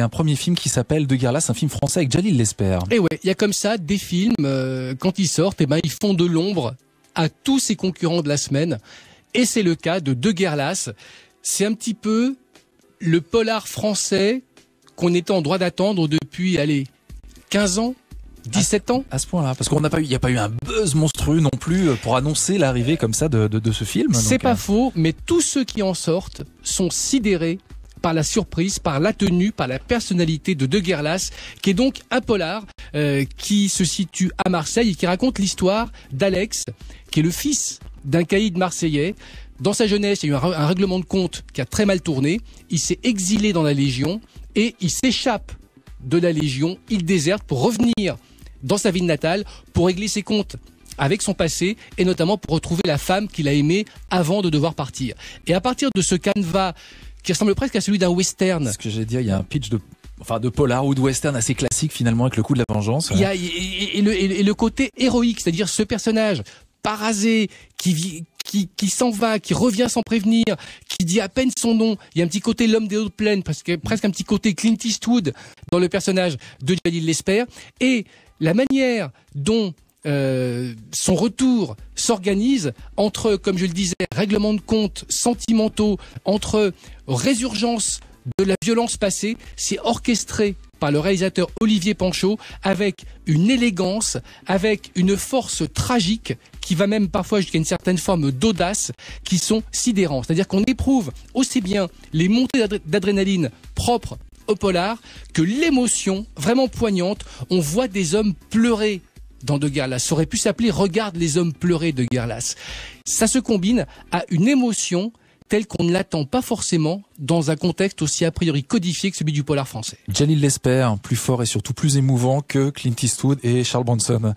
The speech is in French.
un premier film qui s'appelle De guerre lasse, un film français avec Djalil Lesper. Et ouais, il y a comme ça des films, quand ils sortent, ils font de l'ombre à tous ces concurrents de la semaine. Et c'est le cas de De guerre lasse. C'est un petit peu le polar français qu'on était en droit d'attendre depuis, 15 ans, 17 ans. À ce point-là, parce qu'il n'y a pas eu un buzz monstrueux non plus pour annoncer l'arrivée comme ça de ce film. C'est pas faux, mais tous ceux qui en sortent sont sidérés par la surprise, par la tenue, par la personnalité de De guerre lasse, qui est donc un polar qui se situe à Marseille et qui raconte l'histoire d'Alex, qui est le fils d'un caïd marseillais. Dans sa jeunesse, il y a eu un règlement de compte qui a très mal tourné. Il s'est exilé dans la Légion et il s'échappe de la Légion. Il déserte pour revenir dans sa ville natale pour régler ses comptes avec son passé et notamment pour retrouver la femme qu'il a aimée avant de devoir partir. Et à partir de ce canevas qui ressemble presque à celui d'un western. Ce que j'allais dire, il y a un pitch de polar ou de western assez classique finalement avec le coup de la vengeance. Il y a le côté héroïque, c'est-à-dire ce personnage parasé qui s'en va, qui revient sans prévenir, qui dit à peine son nom. Il y a un petit côté l'homme des hautes plaines, presque un petit côté Clint Eastwood dans le personnage de Djalil Lesper. Et la manière dont son retour s'organise entre, comme je le disais, règlements de compte sentimentaux, entre résurgence de la violence passée, c'est orchestré par le réalisateur Olivier Panchaud avec une élégance, avec une force tragique qui va même parfois jusqu'à une certaine forme d'audace qui sont sidérants. C'est-à-dire qu'on éprouve aussi bien les montées d'adrénaline propres au polar que l'émotion vraiment poignante. On voit des hommes pleurer dans De guerre lasse. Ça aurait pu s'appeler Regarde les hommes pleurer de guerre lasse. Ça se combine à une émotion telle qu'on ne l'attend pas forcément dans un contexte aussi a priori codifié que celui du polar français. Djalil Lesper, plus fort et surtout plus émouvant que Clint Eastwood et Charles Bronson.